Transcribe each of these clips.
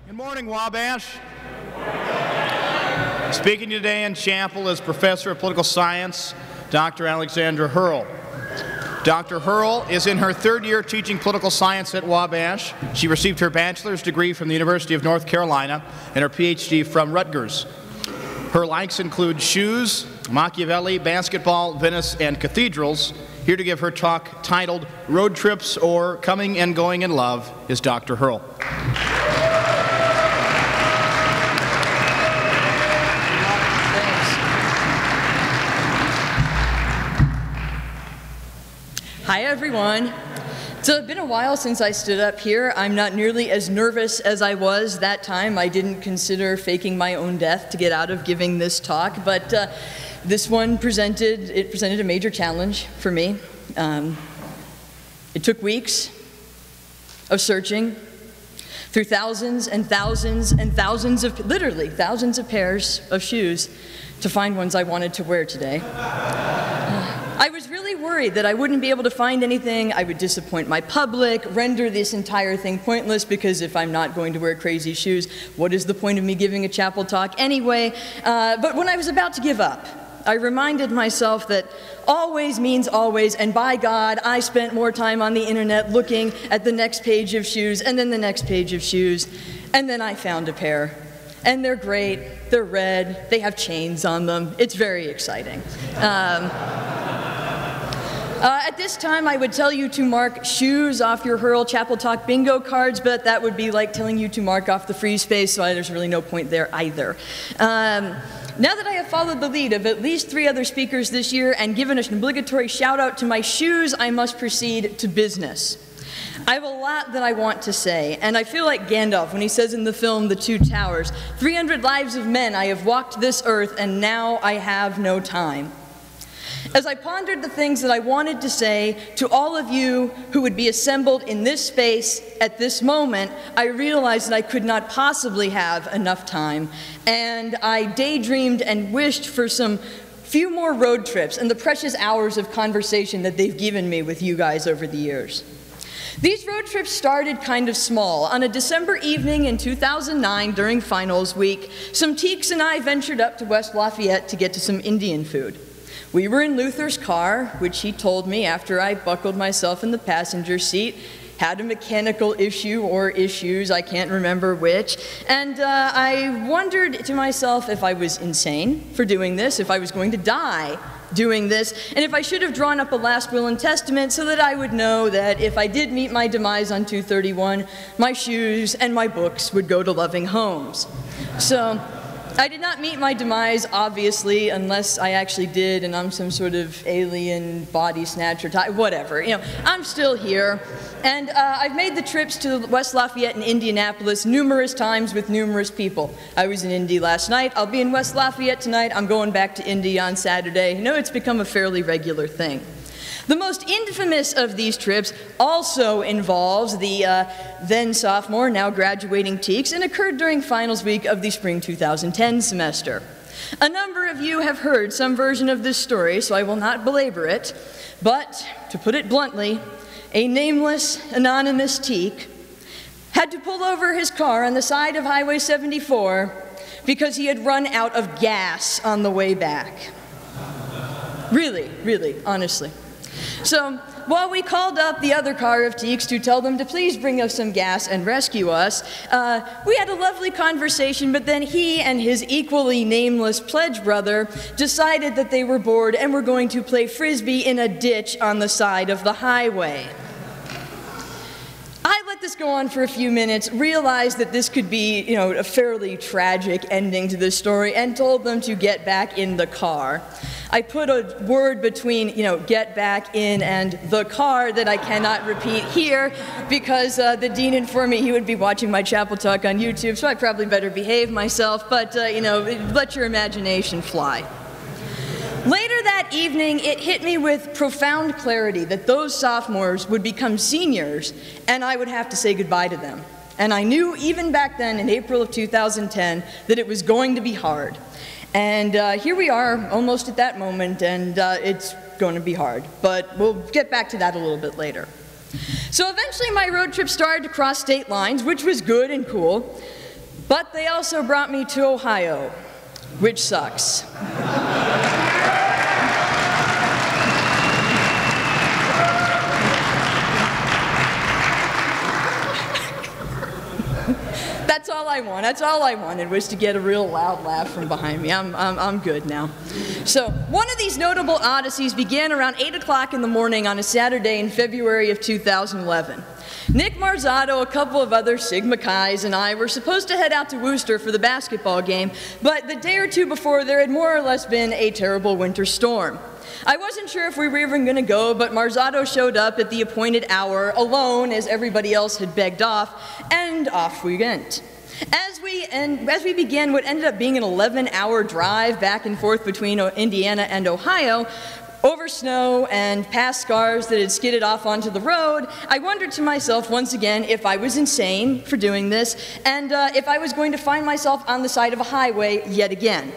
Good morning, Wabash. Speaking today in chapel is Professor of Political Science, Dr. Alexandra Hoerl. Dr. Hoerl is in her third year teaching political science at Wabash. She received her bachelor's degree from the University of North Carolina and her PhD from Rutgers. Her likes include shoes, Machiavelli, basketball, Venice, and cathedrals. Here to give her talk titled Road Trips or Coming and Going in Love is Dr. Hoerl. Hi, everyone. So it's been a while since I stood up here. I'm not nearly as nervous as I was that time. I didn't consider faking my own death to get out of giving this talk, but this one presented a major challenge for me. It took weeks of searching through thousands and thousands and thousands of, literally thousands of pairs of shoes to find ones I wanted to wear today. I was really worried that I wouldn't be able to find anything, I would disappoint my public, render this entire thing pointless, because if I'm not going to wear crazy shoes, what is the point of me giving a chapel talk anyway? But when I was about to give up, I reminded myself that always means always, and by God, I spent more time on the internet looking at the next page of shoes, and then the next page of shoes, and then I found a pair. And they're great, they're red, they have chains on them, it's very exciting. At this time, I would tell you to mark shoes off your Hoerl Chapel Talk bingo cards, but that would be like telling you to mark off the free space, so there's really no point there either. Now that I have followed the lead of at least 3 other speakers this year and given an obligatory shout out to my shoes, I must proceed to business. I have a lot that I want to say, and I feel like Gandalf when he says in the film The Two Towers, 300 lives of men I have walked this earth, and now I have no time. As I pondered the things that I wanted to say to all of you who would be assembled in this space at this moment, I realized that I could not possibly have enough time, and I daydreamed and wished for some few more road trips and the precious hours of conversation that they've given me with you guys over the years. These road trips started kind of small. On a December evening in 2009 during finals week, some teaks and I ventured up to West Lafayette to get to some Indian food. We were in Luther's car, which he told me after I buckled myself in the passenger seat, had a mechanical issue or issues, I can't remember which, and I wondered to myself if I was insane for doing this, if I was going to die doing this, and if I should have drawn up a last will and testament so that I would know that if I did meet my demise on 2/31, my shoes and my books would go to loving homes. So I did not meet my demise, obviously, unless I actually did, and I'm some sort of alien body snatcher type, whatever. You know, I'm still here, and I've made the trips to West Lafayette and Indianapolis numerous times with numerous people. I was in Indy last night, I'll be in West Lafayette tonight, I'm going back to Indy on Saturday. You know, it's become a fairly regular thing. The most infamous of these trips also involves the then sophomore, now graduating teaks, and occurred during finals week of the spring 2010 semester. A number of you have heard some version of this story, so I will not belabor it, but to put it bluntly, a nameless, anonymous teak had to pull over his car on the side of Highway 74 because he had run out of gas on the way back. Really, really, honestly. So, while we called up the other car of teaks to tell them to please bring us some gas and rescue us, we had a lovely conversation, but then he and his equally nameless pledge brother decided that they were bored and were going to play frisbee in a ditch on the side of the highway. I let this go on for a few minutes, realized that this could be, you know, a fairly tragic ending to this story, and told them to get back in the car. I put a word between, you know, get back in and the car that I cannot repeat here because the dean informed me he would be watching my chapel talk on YouTube, so I probably better behave myself, but, you know, let your imagination fly. Later that evening, it hit me with profound clarity that those sophomores would become seniors and I would have to say goodbye to them. And I knew even back then in April of 2010 that it was going to be hard. And here we are, almost at that moment, and it's going to be hard. But we'll get back to that a little bit later. So eventually my road trip started to cross state lines, which was good and cool. But they also brought me to Ohio, which sucks. That's all I want. That's all I wanted, was to get a real loud laugh from behind me. I'm good now. So one of these notable odysseys began around 8 o'clock in the morning on a Saturday in February of 2011. Nick Marzato, a couple of other Sigma Chi's, and I were supposed to head out to Worcester for the basketball game, but the day or two before there had more or less been a terrible winter storm. I wasn't sure if we were even going to go, but Marzato showed up at the appointed hour, alone as everybody else had begged off, and off we went. As we began what ended up being an 11-hour drive back and forth between Indiana and Ohio, over snow and past scars that had skidded off onto the road, I wondered to myself once again if I was insane for doing this, and if I was going to find myself on the side of a highway yet again.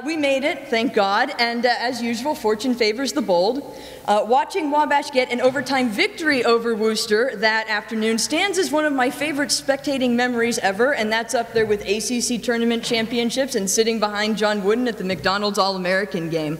We made it, thank God, and as usual, fortune favors the bold. Watching Wabash get an overtime victory over Worcester that afternoon stands as one of my favorite spectating memories ever, and that's up there with ACC tournament championships and sitting behind John Wooden at the McDonald's All-American game.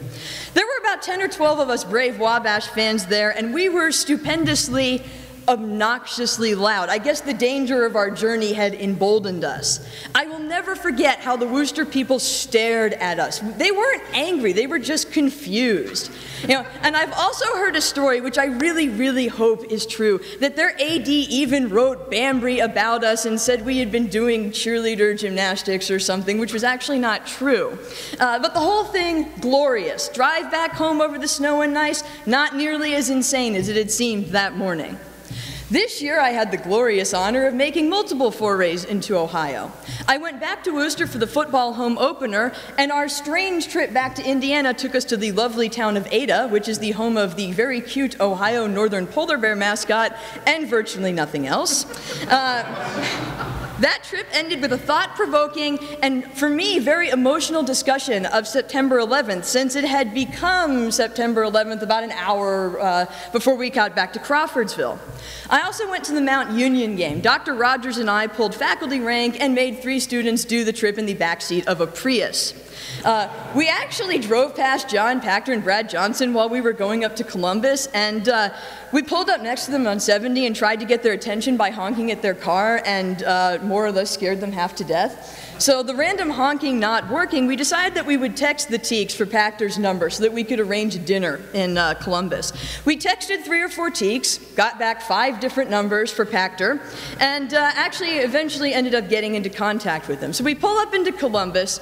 There were about 10 or 12 of us brave Wabash fans there, and we were stupendously, obnoxiously loud. I guess the danger of our journey had emboldened us. I will never forget how the Worcester people stared at us. They weren't angry, they were just confused. And I've also heard a story, which I really, really hope is true, that their AD even wrote Bambry about us and said we had been doing cheerleader gymnastics or something, which was actually not true. But the whole thing, glorious. Drive back home over the snow and ice, not nearly as insane as it had seemed that morning. This year, I had the glorious honor of making multiple forays into Ohio. I went back to Worcester for the football home opener, and our strange trip back to Indiana took us to the lovely town of Ada, which is the home of the very cute Ohio Northern Polar Bear mascot, and virtually nothing else. That trip ended with a thought-provoking and, for me, very emotional discussion of September 11th, since it had become September 11th about an hour before we got back to Crawfordsville. I also went to the Mount Union game. Dr. Rogers and I pulled faculty rank and made 3 students do the trip in the backseat of a Prius. We actually drove past John Pachter and Brad Johnson while we were going up to Columbus, and we pulled up next to them on 70 and tried to get their attention by honking at their car, and more or less scared them half to death. So the random honking not working, we decided that we would text the Teeks for Pachter's number so that we could arrange a dinner in Columbus. We texted 3 or 4 Teeks, got back 5 different numbers for Pachter, and actually eventually ended up getting into contact with them. So we pull up into Columbus,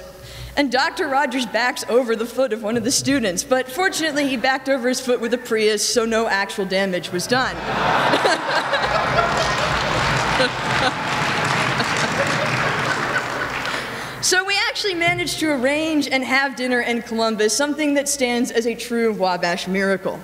and Dr. Rogers backs over the foot of one of the students, but fortunately he backed over his foot with a Prius, so no actual damage was done. So we actually managed to arrange and have dinner in Columbus, something that stands as a true Wabash miracle.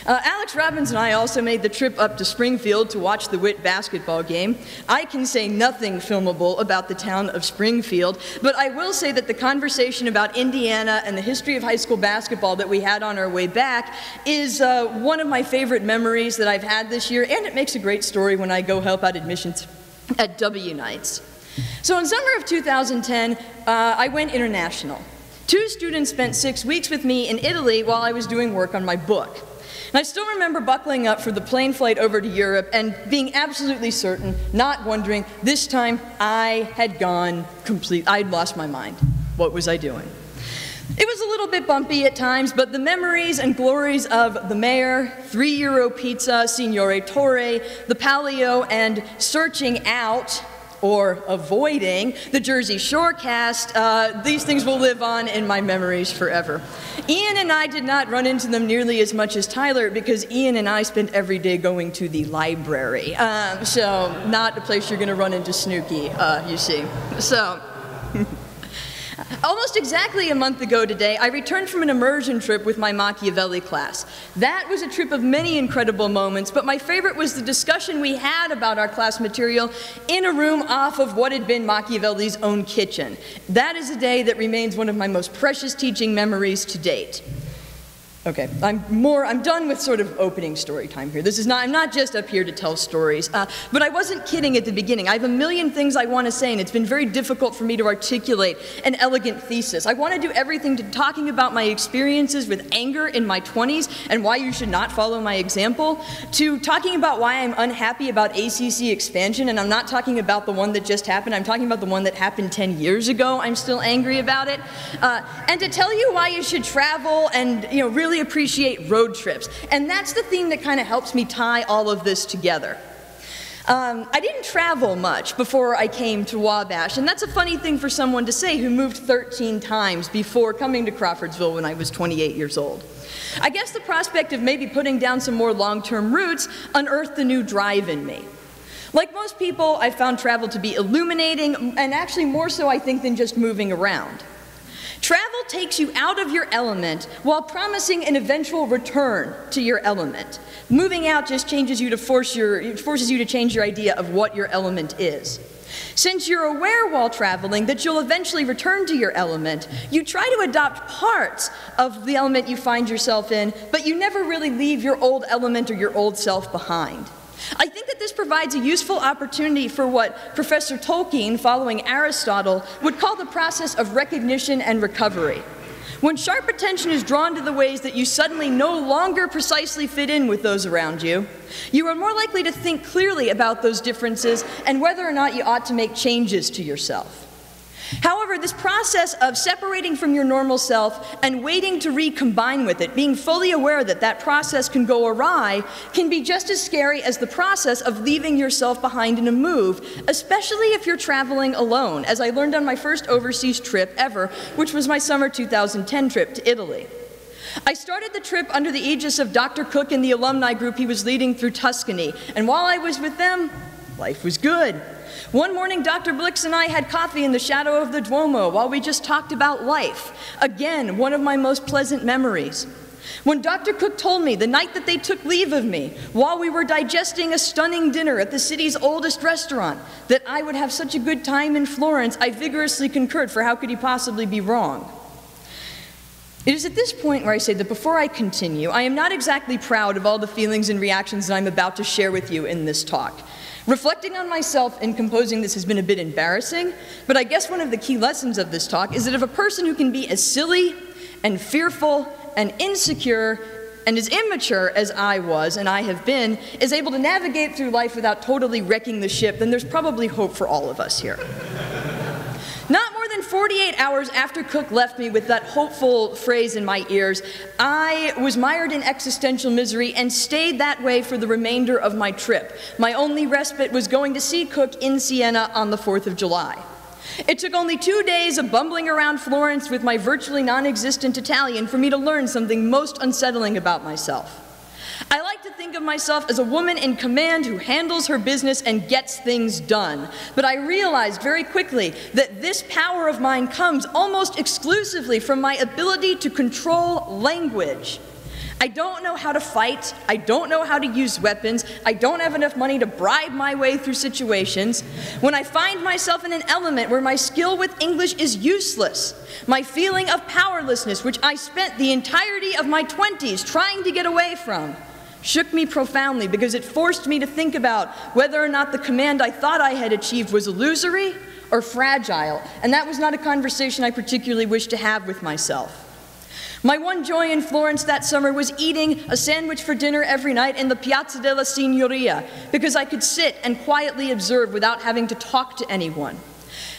Alex Robbins and I also made the trip up to Springfield to watch the WIT basketball game. I can say nothing filmable about the town of Springfield, but I will say that the conversation about Indiana and the history of high school basketball that we had on our way back is one of my favorite memories that I've had this year, and it makes a great story when I go help out admissions at W Nights. So in summer of 2010, I went international. 2 students spent 6 weeks with me in Italy while I was doing work on my book. And I still remember buckling up for the plane flight over to Europe and being absolutely certain, not wondering, this time I had gone complete, I'd lost my mind. What was I doing? It was a little bit bumpy at times, but the memories and glories of the mayor, 3 euro pizza, Signore Torre, the Palio, and searching out or avoiding the Jersey Shore cast, these things will live on in my memories forever. Ian and I did not run into them nearly as much as Tyler because Ian and I spent every day going to the library. So not a place you're gonna run into Snooki, you see. So. Almost exactly a month ago today, I returned from an immersion trip with my Machiavelli class. That was a trip of many incredible moments, but my favorite was the discussion we had about our class material in a room off of what had been Machiavelli's own kitchen. That is a day that remains one of my most precious teaching memories to date. Okay, I'm done with sort of opening story time here. I'm not just up here to tell stories, but I wasn't kidding at the beginning. I have a million things I want to say, and it's been very difficult for me to articulate an elegant thesis. I want to do everything to talking about my experiences with anger in my 20s and why you should not follow my example, to talking about why I'm unhappy about ACC expansion, and I'm not talking about the one that just happened, I'm talking about the one that happened 10 years ago. I'm still angry about it. And to tell you why you should travel and, really appreciate road trips. And that's the theme that kind of helps me tie all of this together. I didn't travel much before I came to Wabash, and that's a funny thing for someone to say who moved 13 times before coming to Crawfordsville when I was 28 years old. I guess the prospect of maybe putting down some more long-term roots unearthed a new drive in me. Like most people, I found travel to be illuminating, and actually more so, I think, than just moving around. Travel takes you out of your element while promising an eventual return to your element. Moving out just changes you to forces you to change your idea of what your element is. Since you're aware while traveling that you'll eventually return to your element, you try to adopt parts of the element you find yourself in, but you never really leave your old element or your old self behind. I think that this provides a useful opportunity for what Professor Tolkien, following Aristotle, would call the process of recognition and recovery. When sharp attention is drawn to the ways that you suddenly no longer precisely fit in with those around you, you are more likely to think clearly about those differences and whether or not you ought to make changes to yourself. However, this process of separating from your normal self and waiting to recombine with it, being fully aware that that process can go awry, can be just as scary as the process of leaving yourself behind in a move, especially if you're traveling alone, as I learned on my first overseas trip ever, which was my summer 2010 trip to Italy. I started the trip under the aegis of Dr. Cook and the alumni group he was leading through Tuscany, and while I was with them, life was good. One morning, Dr. Blix and I had coffee in the shadow of the Duomo while we just talked about life. Again, one of my most pleasant memories. When Dr. Cook told me the night that they took leave of me, while we were digesting a stunning dinner at the city's oldest restaurant, that I would have such a good time in Florence, I vigorously concurred, for how could he possibly be wrong? It is at this point where I say that before I continue, I am not exactly proud of all the feelings and reactions that I'm about to share with you in this talk. Reflecting on myself in composing this has been a bit embarrassing, but I guess one of the key lessons of this talk is that if a person who can be as silly and fearful and insecure and as immature as I was and I have been is able to navigate through life without totally wrecking the ship, then there's probably hope for all of us here. Not more than 48 hours after Cook left me with that hopeful phrase in my ears, I was mired in existential misery and stayed that way for the remainder of my trip. My only respite was going to see Cook in Siena on the 4th of July. It took only 2 days of bumbling around Florence with my virtually non-existent Italian for me to learn something most unsettling about myself. I like to think of myself as a woman in command who handles her business and gets things done. But I realized very quickly that this power of mine comes almost exclusively from my ability to control language. I don't know how to fight, I don't know how to use weapons, I don't have enough money to bribe my way through situations. When I find myself in an element where my skill with English is useless, my feeling of powerlessness, which I spent the entirety of my 20s trying to get away from, shook me profoundly because it forced me to think about whether or not the command I thought I had achieved was illusory or fragile, and that was not a conversation I particularly wished to have with myself. My one joy in Florence that summer was eating a sandwich for dinner every night in the Piazza della Signoria because I could sit and quietly observe without having to talk to anyone.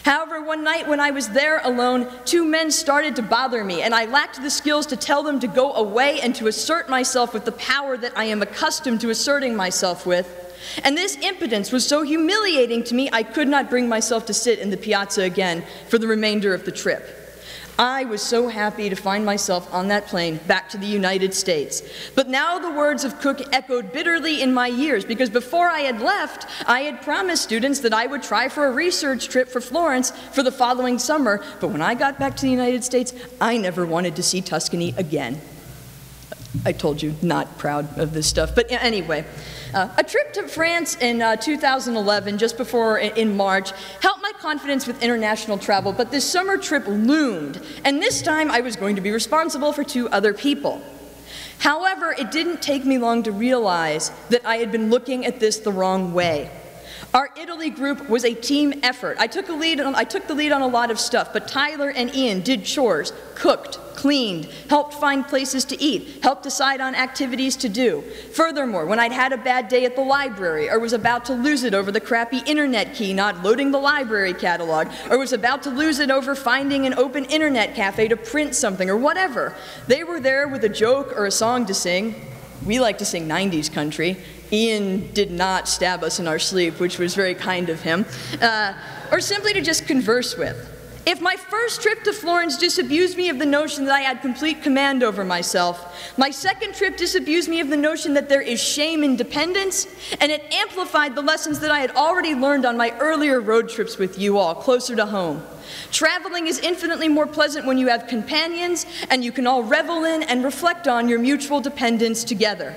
However, one night when I was there alone, 2 men started to bother me, and I lacked the skills to tell them to go away and to assert myself with the power that I am accustomed to asserting myself with. And this impotence was so humiliating to me, I could not bring myself to sit in the piazza again for the remainder of the trip. I was so happy to find myself on that plane back to the United States. But now the words of Cook echoed bitterly in my ears because before I had left, I had promised students that I would try for a research trip for Florence for the following summer. But when I got back to the United States, I never wanted to see Tuscany again. I told you, not proud of this stuff. But anyway, a trip to France in 2011, just before in March, helped my confidence with international travel, but this summer trip loomed, and this time I was going to be responsible for 2 other people. However, it didn't take me long to realize that I had been looking at this the wrong way. Our Italy group was a team effort. I took the lead on a lot of stuff, but Tyler and Ian did chores, cooked, cleaned, helped find places to eat, helped decide on activities to do. Furthermore, when I'd had a bad day at the library, or was about to lose it over the crappy internet key not loading the library catalog, or was about to lose it over finding an open internet cafe to print something, or whatever, they were there with a joke or a song to sing. We like to sing 90s country. Ian did not stab us in our sleep, which was very kind of him, or simply to just converse with. If my first trip to Florence disabused me of the notion that I had complete command over myself, my second trip disabused me of the notion that there is shame in dependence, and it amplified the lessons that I had already learned on my earlier road trips with you all, closer to home. Traveling is infinitely more pleasant when you have companions, and you can all revel in and reflect on your mutual dependence together.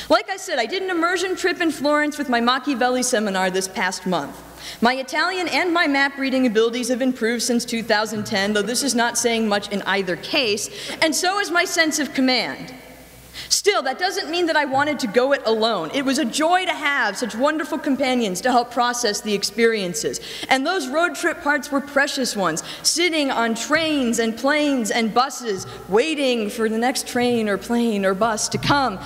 Like I said, I did an immersion trip in Florence with my Machiavelli seminar this past month. My Italian and my map reading abilities have improved since 2010, though this is not saying much in either case, and so is my sense of command. Still, that doesn't mean that I wanted to go it alone. It was a joy to have such wonderful companions to help process the experiences. And those road trip parts were precious ones, sitting on trains and planes and buses, waiting for the next train or plane or bus to come.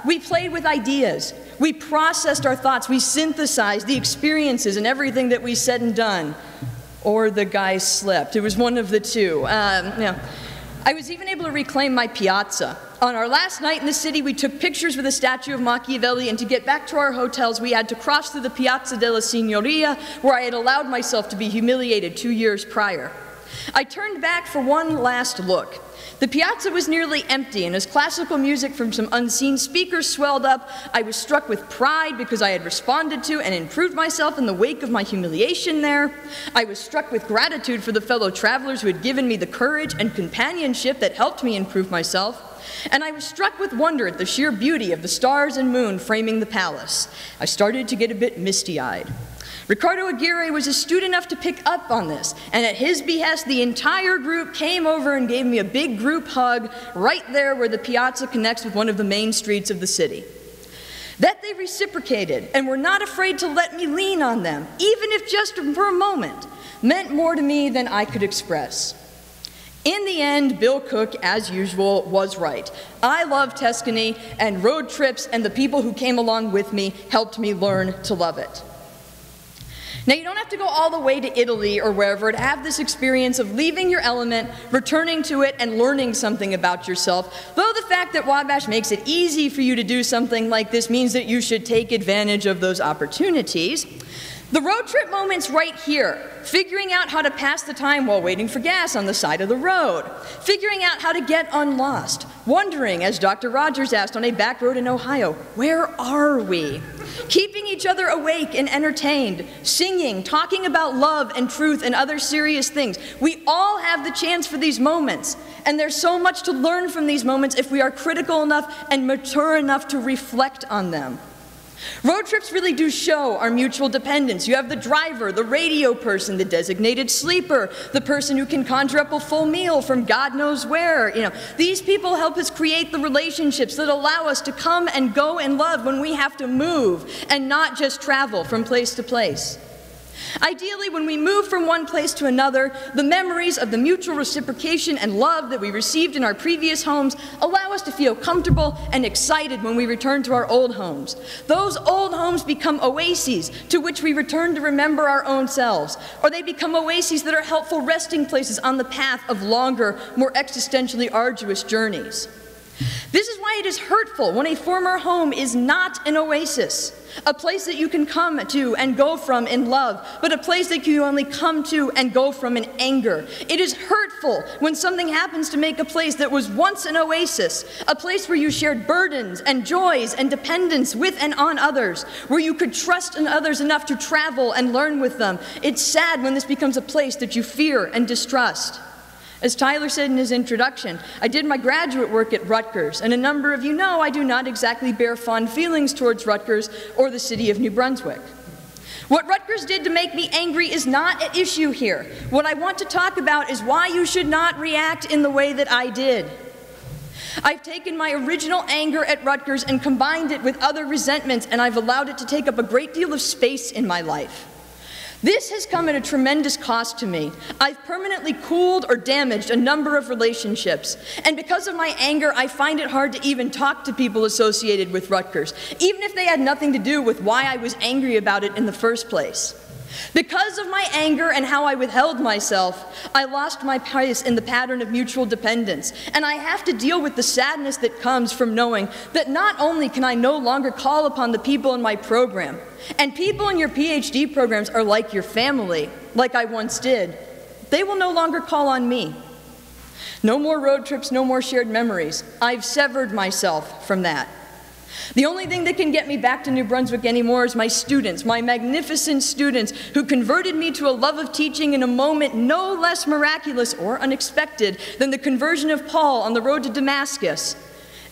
We played with ideas. We processed our thoughts. We synthesized the experiences and everything that we said and done. Or the guy slept. It was one of the two. I was even able to reclaim my piazza. On our last night in the city, we took pictures with a statue of Machiavelli, and to get back to our hotels, we had to cross through the Piazza della Signoria, where I had allowed myself to be humiliated 2 years prior. I turned back for one last look. The piazza was nearly empty, and as classical music from some unseen speakers swelled up, I was struck with pride because I had responded to and improved myself in the wake of my humiliation there. I was struck with gratitude for the fellow travelers who had given me the courage and companionship that helped me improve myself. And I was struck with wonder at the sheer beauty of the stars and moon framing the palace. I started to get a bit misty-eyed. Ricardo Aguirre was astute enough to pick up on this, and at his behest, the entire group came over and gave me a big group hug right there where the piazza connects with one of the main streets of the city. That they reciprocated and were not afraid to let me lean on them, even if just for a moment, meant more to me than I could express. In the end, Bill Cook, as usual, was right. I love Tuscany, and road trips and the people who came along with me helped me learn to love it. Now, you don't have to go all the way to Italy or wherever to have this experience of leaving your element, returning to it, and learning something about yourself, though the fact that Wabash makes it easy for you to do something like this means that you should take advantage of those opportunities. The road trip moment's right here, figuring out how to pass the time while waiting for gas on the side of the road, figuring out how to get unlost, wondering, as Dr. Rogers asked on a back road in Ohio, where are we? Keeping each other awake and entertained, singing, talking about love and truth and other serious things. We all have the chance for these moments, and there's so much to learn from these moments if we are critical enough and mature enough to reflect on them. Road trips really do show our mutual dependence. You have the driver, the radio person, the designated sleeper, the person who can conjure up a full meal from God knows where. These people help us create the relationships that allow us to come and go and love when we have to move and not just travel from place to place. Ideally, when we move from one place to another, the memories of the mutual reciprocation and love that we received in our previous homes allow us to feel comfortable and excited when we return to our old homes. Those old homes become oases to which we return to remember our own selves, or they become oases that are helpful resting places on the path of longer, more existentially arduous journeys. This is why it is hurtful when a former home is not an oasis, a place that you can come to and go from in love, but a place that you only come to and go from in anger. It is hurtful when something happens to make a place that was once an oasis, a place where you shared burdens and joys and dependence with and on others, where you could trust in others enough to travel and learn with them. It's sad when this becomes a place that you fear and distrust. As Tyler said in his introduction, I did my graduate work at Rutgers, and a number of you know I do not exactly bear fond feelings towards Rutgers or the city of New Brunswick. What Rutgers did to make me angry is not at issue here. What I want to talk about is why you should not react in the way that I did. I've taken my original anger at Rutgers and combined it with other resentments, and I've allowed it to take up a great deal of space in my life. This has come at a tremendous cost to me. I've permanently cooled or damaged a number of relationships, and because of my anger, I find it hard to even talk to people associated with Rutgers, even if they had nothing to do with why I was angry about it in the first place. Because of my anger and how I withheld myself, I lost my place in the pattern of mutual dependence, and I have to deal with the sadness that comes from knowing that not only can I no longer call upon the people in my program, and people in your PhD programs are like your family, like I once did, they will no longer call on me. No more road trips, no more shared memories. I've severed myself from that. The only thing that can get me back to New Brunswick anymore is my students, my magnificent students who converted me to a love of teaching in a moment no less miraculous or unexpected than the conversion of Paul on the road to Damascus.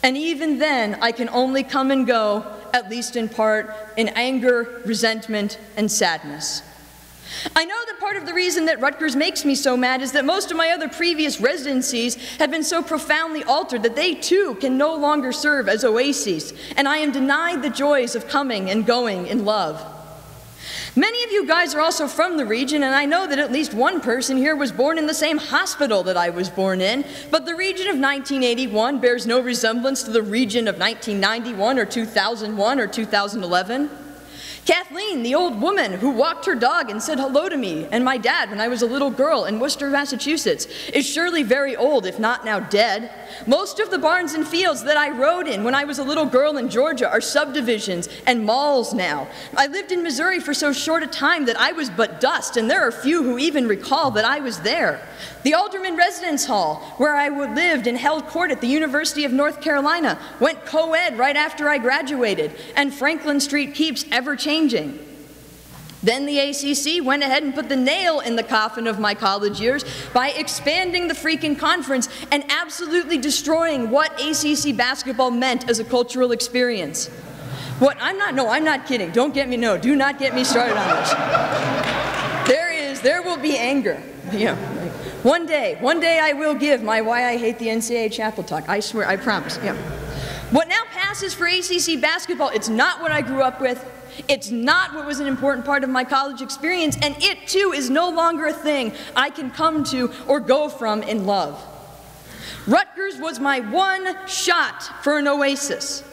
And even then, I can only come and go, at least in part, in anger, resentment, and sadness. I know that part of the reason that Rutgers makes me so mad is that most of my other previous residencies have been so profoundly altered that they too can no longer serve as oases, and I am denied the joys of coming and going in love. Many of you guys are also from the region, and I know that at least one person here was born in the same hospital that I was born in, but the region of 1981 bears no resemblance to the region of 1991 or 2001 or 2011. Kathleen, the old woman who walked her dog and said hello to me and my dad when I was a little girl in Worcester, Massachusetts, is surely very old, if not now dead. Most of the barns and fields that I rode in when I was a little girl in Georgia are subdivisions and malls now. I lived in Missouri for so short a time that I was but dust, and there are few who even recall that I was there. The Alderman Residence Hall, where I lived and held court at the University of North Carolina, went co-ed right after I graduated, and Franklin Street keeps ever changing. Then the ACC went ahead and put the nail in the coffin of my college years by expanding the freaking conference and absolutely destroying what ACC basketball meant as a cultural experience. I'm not kidding. Do not get me started on this. There will be anger. Yeah. One day I will give my Why I Hate the NCAA chapel talk. I swear, I promise. Yeah. What now passes for ACC basketball, it's not what I grew up with. It's not what was an important part of my college experience, and it too is no longer a thing I can come to or go from in love. Rutgers was my one shot for an oasis.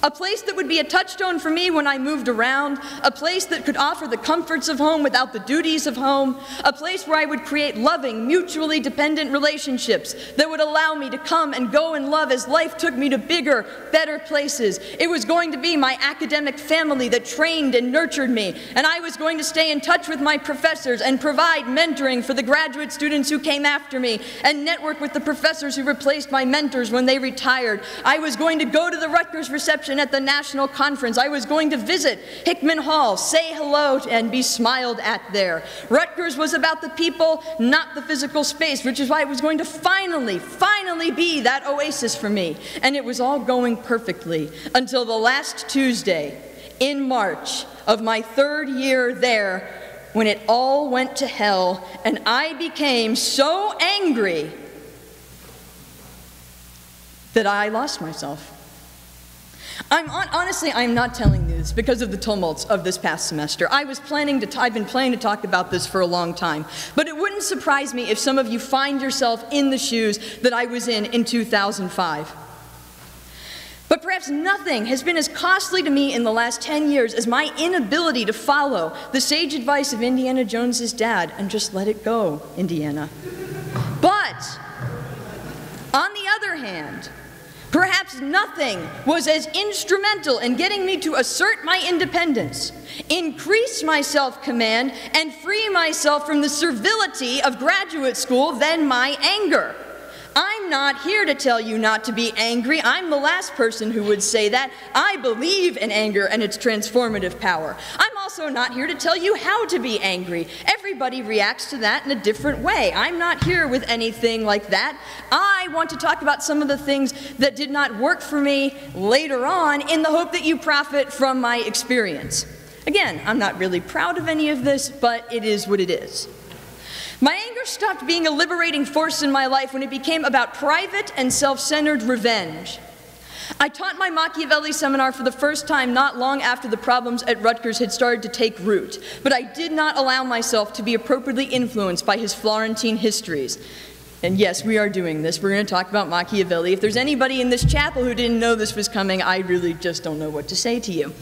A place that would be a touchstone for me when I moved around, a place that could offer the comforts of home without the duties of home, a place where I would create loving, mutually dependent relationships that would allow me to come and go in love as life took me to bigger, better places. It was going to be my academic family that trained and nurtured me, and I was going to stay in touch with my professors and provide mentoring for the graduate students who came after me and network with the professors who replaced my mentors when they retired. I was going to go to the Rutgers reception at the national conference. I was going to visit Hickman Hall, say hello, and be smiled at there. Rutgers was about the people, not the physical space, which is why it was going to finally be that oasis for me. And it was all going perfectly until the last Tuesday in March of my third year there, when it all went to hell and I became so angry that I lost myself. Honestly, I'm not telling you this because of the tumults of this past semester. I've been planning to talk about this for a long time, but it wouldn't surprise me if some of you find yourself in the shoes that I was in 2005. But perhaps nothing has been as costly to me in the last 10 years as my inability to follow the sage advice of Indiana Jones's dad and just let it go, Indiana. But, on the other hand, perhaps nothing was as instrumental in getting me to assert my independence, increase my self-command, and free myself from the servility of graduate school than my anger. I'm not here to tell you not to be angry. I'm the last person who would say that. I believe in anger and its transformative power. I'm also not here to tell you how to be angry. Everybody reacts to that in a different way. I'm not here with anything like that. I want to talk about some of the things that did not work for me later on in the hope that you profit from my experience. Again, I'm not really proud of any of this, but it is what it is. My anger stopped being a liberating force in my life when it became about private and self-centered revenge. I taught my Machiavelli seminar for the first time not long after the problems at Rutgers had started to take root, but I did not allow myself to be appropriately influenced by his Florentine histories. And yes, we are doing this. We're going to talk about Machiavelli. If there's anybody in this chapel who didn't know this was coming, I really just don't know what to say to you.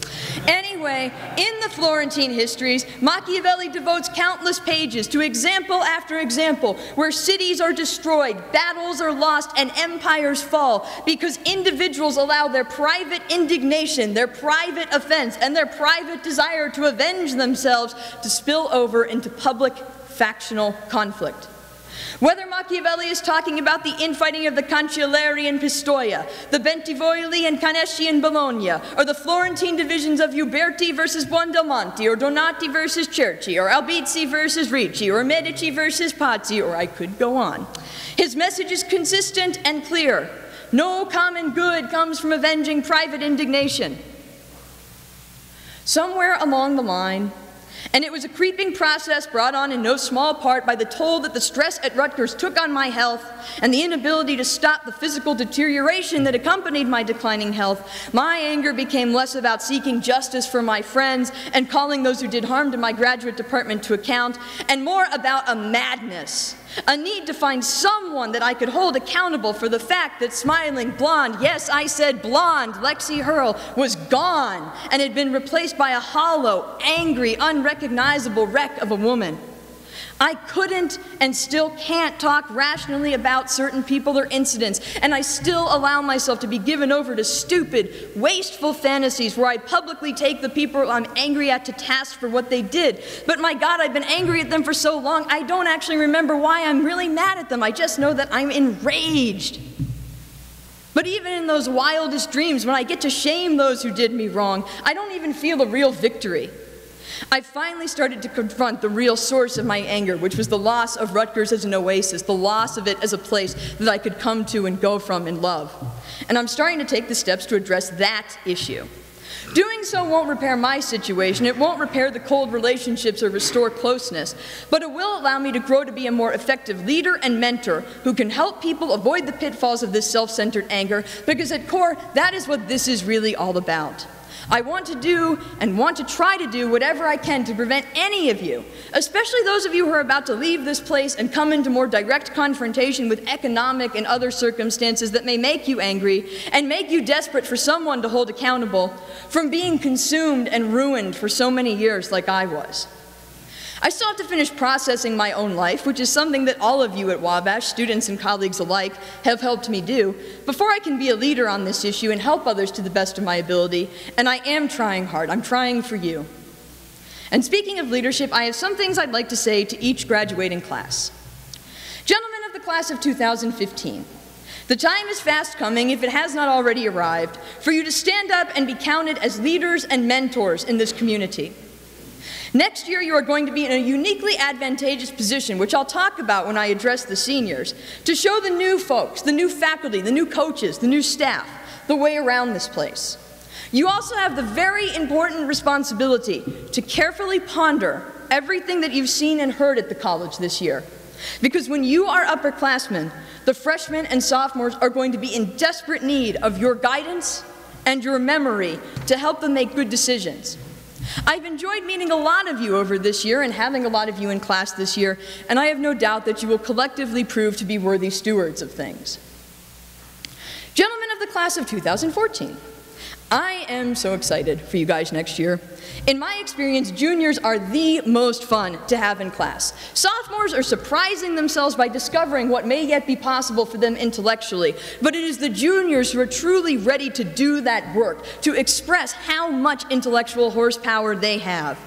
Anyway, in the Florentine histories, Machiavelli devotes countless pages to example after example where cities are destroyed, battles are lost, and empires fall because individuals allow their private indignation, their private offense, and their private desire to avenge themselves to spill over into public factional conflict. Whether Machiavelli is talking about the infighting of the Cancelleri in Pistoia, the Bentivogli and Canesci in Bologna, or the Florentine divisions of Uberti versus Buondelmonte, or Donati versus Cerci, or Albizzi versus Ricci, or Medici versus Pazzi, or I could go on. His message is consistent and clear. No common good comes from avenging private indignation. Somewhere along the line, and it was a creeping process brought on in no small part by the toll that the stress at Rutgers took on my health and the inability to stop the physical deterioration that accompanied my declining health, my anger became less about seeking justice for my friends and calling those who did harm to my graduate department to account, and more about a madness, a need to find someone that I could hold accountable for the fact that smiling, blonde, yes, I said blonde, Lexie Hoerl was gone and had been replaced by a hollow, angry, unrecognizable wreck of a woman. I couldn't and still can't talk rationally about certain people or incidents, and I still allow myself to be given over to stupid, wasteful fantasies where I publicly take the people I'm angry at to task for what they did. But my God, I've been angry at them for so long, I don't actually remember why I'm really mad at them. I just know that I'm enraged. But even in those wildest dreams, when I get to shame those who did me wrong, I don't even feel a real victory. I finally started to confront the real source of my anger, which was the loss of Rutgers as an oasis, the loss of it as a place that I could come to and go from in love. And I'm starting to take the steps to address that issue. Doing so won't repair my situation, it won't repair the cold relationships or restore closeness, but it will allow me to grow to be a more effective leader and mentor who can help people avoid the pitfalls of this self-centered anger, because at core, that is what this is really all about. I want to do and want to try to do whatever I can to prevent any of you, especially those of you who are about to leave this place and come into more direct confrontation with economic and other circumstances that may make you angry and make you desperate for someone to hold accountable, from being consumed and ruined for so many years like I was. I still have to finish processing my own life, which is something that all of you at Wabash, students and colleagues alike, have helped me do, before I can be a leader on this issue and help others to the best of my ability, and I am trying hard. I'm trying for you. And speaking of leadership, I have some things I'd like to say to each graduating class. Gentlemen of the class of 2015, the time is fast coming, if it has not already arrived, for you to stand up and be counted as leaders and mentors in this community. Next year, you are going to be in a uniquely advantageous position, which I'll talk about when I address the seniors, to show the new folks, the new faculty, the new coaches, the new staff, the way around this place. You also have the very important responsibility to carefully ponder everything that you've seen and heard at the college this year. Because when you are upperclassmen, the freshmen and sophomores are going to be in desperate need of your guidance and your memory to help them make good decisions. I've enjoyed meeting a lot of you over this year and having a lot of you in class this year, and I have no doubt that you will collectively prove to be worthy stewards of things. Gentlemen of the class of 2014, I am so excited for you guys next year. In my experience, juniors are the most fun to have in class. Sophomores are surprising themselves by discovering what may yet be possible for them intellectually, but it is the juniors who are truly ready to do that work, to express how much intellectual horsepower they have.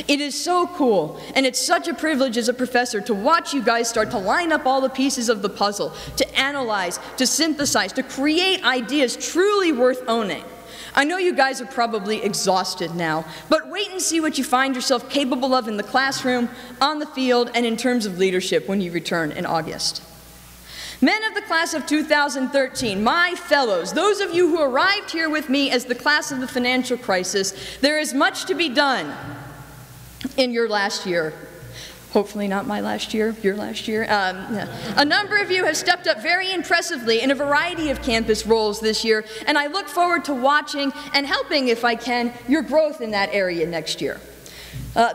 It is so cool, and it's such a privilege as a professor to watch you guys start to line up all the pieces of the puzzle, to analyze, to synthesize, to create ideas truly worth owning. I know you guys are probably exhausted now, but wait and see what you find yourself capable of in the classroom, on the field, and in terms of leadership when you return in August. Men of the class of 2013, my fellows, those of you who arrived here with me as the class of the financial crisis, there is much to be done in your last year. Hopefully not my last year, your last year. A number of you have stepped up very impressively in a variety of campus roles this year, and I look forward to watching and helping, if I can, your growth in that area next year.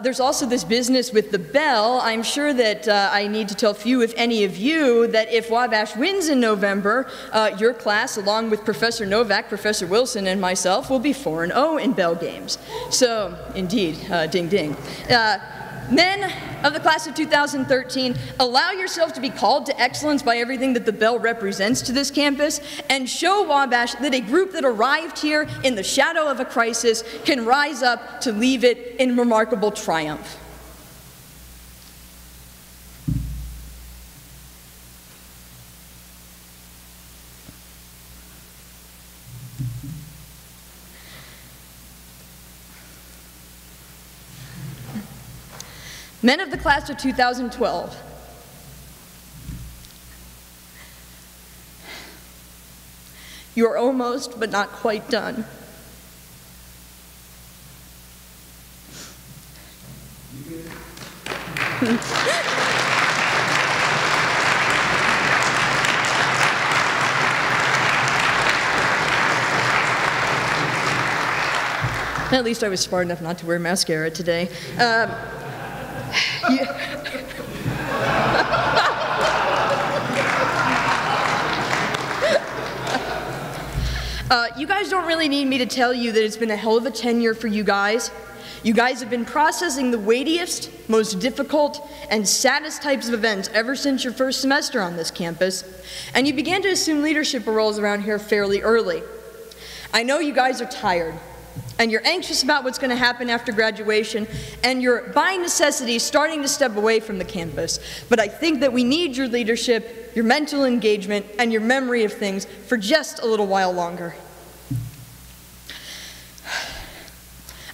There's also this business with the bell. I'm sure that I need to tell few, if any of you, that if Wabash wins in November, your class, along with Professor Novak, Professor Wilson, and myself, will be 4-0 in bell games. So, indeed, ding ding. Men of the class of 2013, allow yourself to be called to excellence by everything that the bell represents to this campus, and show Wabash that a group that arrived here in the shadow of a crisis can rise up to leave it in remarkable triumph. Men of the class of 2012, you are almost but not quite done. At least I was smart enough not to wear mascara today. You guys don't really need me to tell you that it's been a hell of a tenure for you guys. You guys have been processing the weightiest, most difficult, and saddest types of events ever since your first semester on this campus, and you began to assume leadership roles around here fairly early. I know you guys are tired, and you're anxious about what's going to happen after graduation, and you're, by necessity, starting to step away from the campus. But I think that we need your leadership, your mental engagement, and your memory of things for just a little while longer.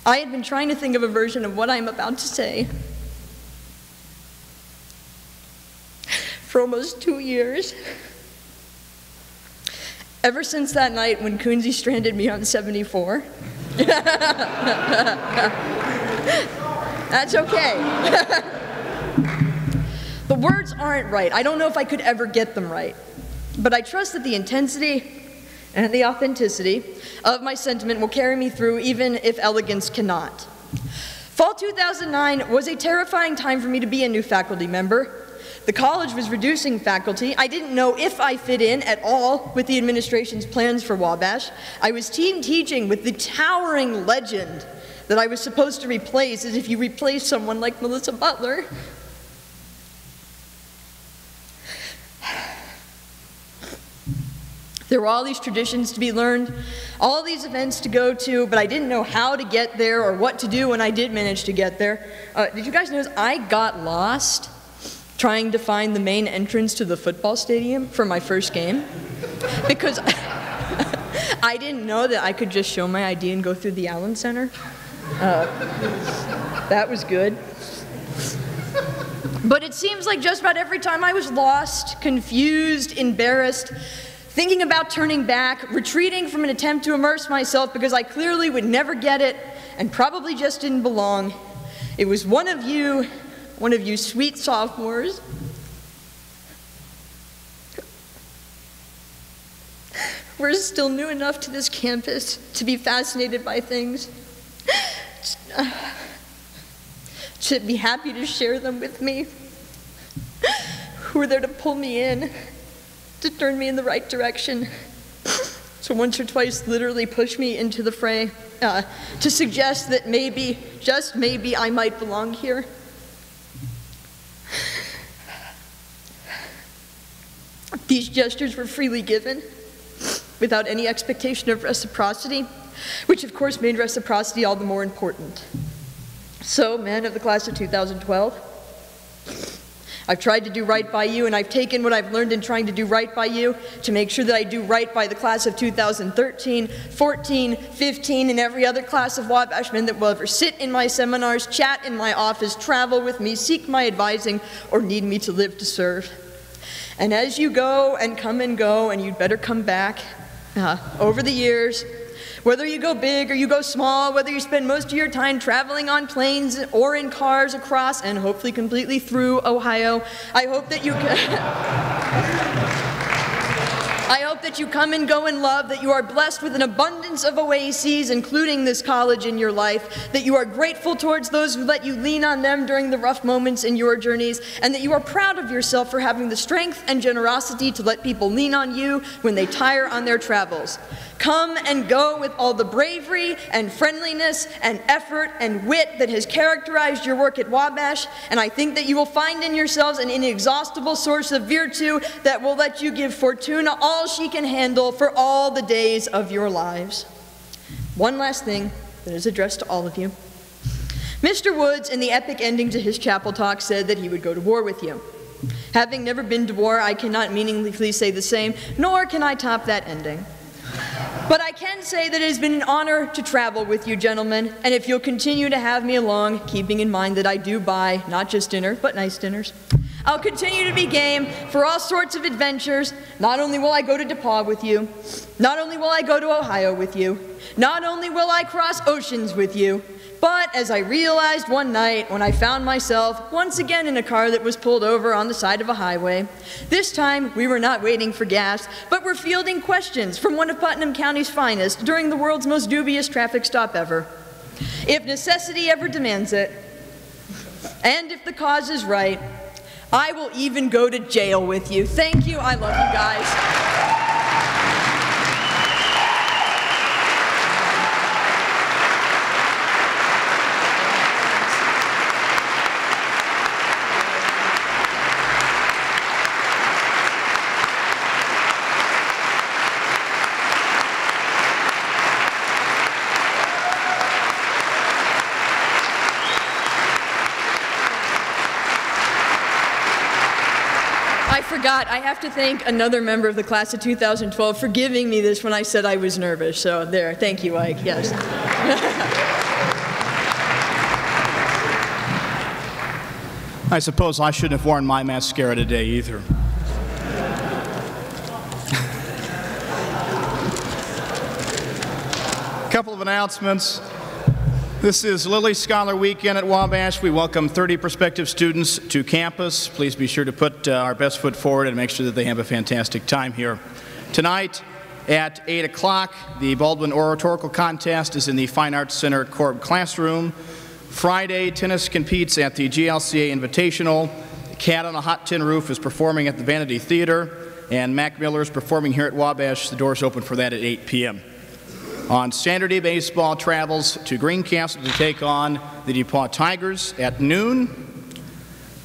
I had been trying to think of a version of what I'm about to say for almost 2 years. Ever since that night when Coonsey stranded me on 74. That's okay. The words aren't right. I don't know if I could ever get them right. But I trust that the intensity and the authenticity of my sentiment will carry me through, even if elegance cannot. Fall 2009 was a terrifying time for me to be a new faculty member. The college was reducing faculty. I didn't know if I fit in at all with the administration's plans for Wabash. I was team teaching with the towering legend that I was supposed to replace, as if you replace someone like Melissa Butler. There were all these traditions to be learned, all these events to go to, but I didn't know how to get there or what to do when I did manage to get there. Did you guys notice I got lost trying to find the main entrance to the football stadium for my first game? Because I didn't know that I could just show my ID and go through the Allen Center. That was good. But it seems like just about every time I was lost, confused, embarrassed, thinking about turning back, retreating from an attempt to immerse myself because I clearly would never get it and probably just didn't belong, it was one of you sweet sophomores were still new enough to this campus to be fascinated by things, to be happy to share them with me, who were there to pull me in, to turn me in the right direction, to once or twice literally push me into the fray, to suggest that maybe, just maybe, I might belong here. These gestures were freely given, without any expectation of reciprocity, which of course made reciprocity all the more important. So, men of the class of 2012, I've tried to do right by you, and I've taken what I've learned in trying to do right by you to make sure that I do right by the class of 2013, 14, 15, and every other class of Wabash men that will ever sit in my seminars, chat in my office, travel with me, seek my advising, or need me to live to serve. And as you go, and you'd better come back, over the years, Whether you go big or you go small, whether you spend most of your time traveling on planes or in cars across and hopefully completely through Ohio, I hope that you I hope that you come and go in love, that you are blessed with an abundance of oases, including this college in your life, that you are grateful towards those who let you lean on them during the rough moments in your journeys, and that you are proud of yourself for having the strength and generosity to let people lean on you when they tire on their travels. Come and go with all the bravery and friendliness and effort and wit that has characterized your work at Wabash, and I think that you will find in yourselves an inexhaustible source of virtue that will let you give Fortuna all she can handle for all the days of your lives. One last thing that is addressed to all of you. Mr. Woods, in the epic ending to his chapel talk, said that he would go to war with you. Having never been to war, I cannot meaningfully say the same, nor can I top that ending. But I can say that it has been an honor to travel with you, gentlemen, and if you'll continue to have me along, keeping in mind that I do buy not just dinner, but nice dinners, I'll continue to be game for all sorts of adventures. Not only will I go to DePaul with you, not only will I go to Ohio with you, not only will I cross oceans with you, but as I realized one night when I found myself once again in a car that was pulled over on the side of a highway, this time we were not waiting for gas, but were fielding questions from one of Putnam County's finest during the world's most dubious traffic stop ever. If necessity ever demands it, and if the cause is right, I will even go to jail with you. Thank you. I love you guys. I have to thank another member of the class of 2012 for giving me this when I said I was nervous. So there, thank you, Ike, yes. I suppose I shouldn't have worn my mascara today either. A couple of announcements. This is Lilly Scholar Weekend at Wabash. We welcome 30 prospective students to campus. Please be sure to put our best foot forward and make sure that they have a fantastic time here. Tonight at 8 o'clock, the Baldwin Oratorical Contest is in the Fine Arts Center Korb Classroom. Friday, tennis competes at the GLCA Invitational. Cat on a Hot Tin Roof is performing at the Vanity Theater, and Mac Miller is performing here at Wabash. The doors open for that at 8 p.m. On Saturday, baseball travels to Greencastle to take on the DePaul Tigers at noon.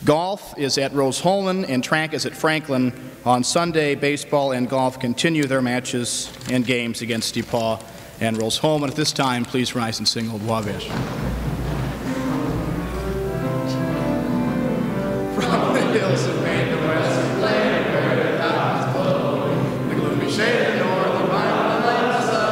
Golf is at Rose-Hulman and track is at Franklin. On Sunday, baseball and golf continue their matches and games against DePaul and Rose-Hulman. At this time, please rise and sing Old Wabash. From the hills of Maine to west, land where the clouds blow, the gloomy shade of the north, the vine lights up.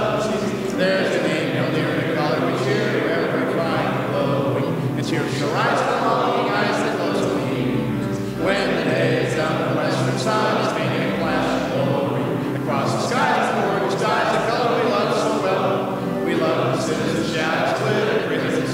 There's an angel near the color we cheer wherever we find glowing. And cheers shall rise from all the eyes that close the evening. When the day is down the western sun is painting a flash of glory. Across the skies, the mortgage dies, the color we love so well. We love the citizen shadows, glitter, breezes,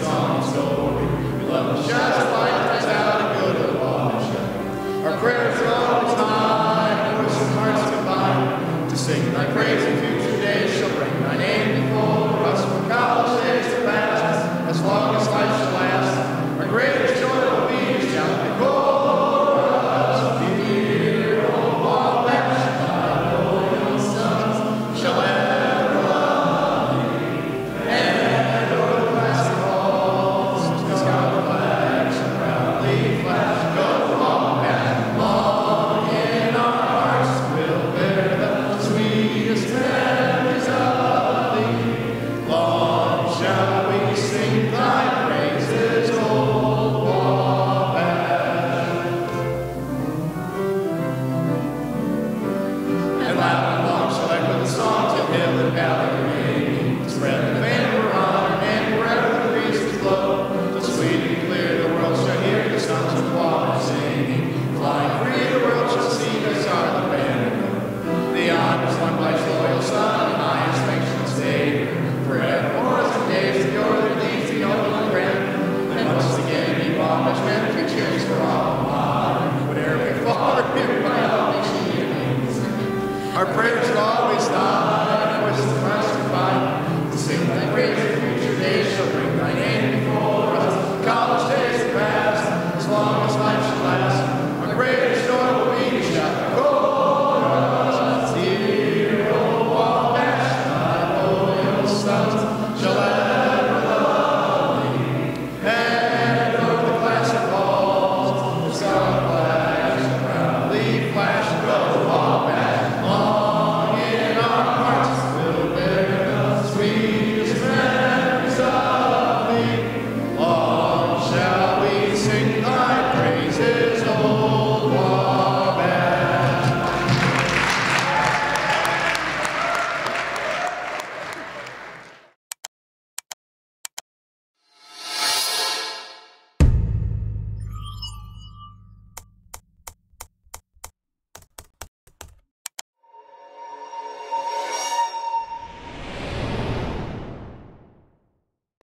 Our prayers will always stop.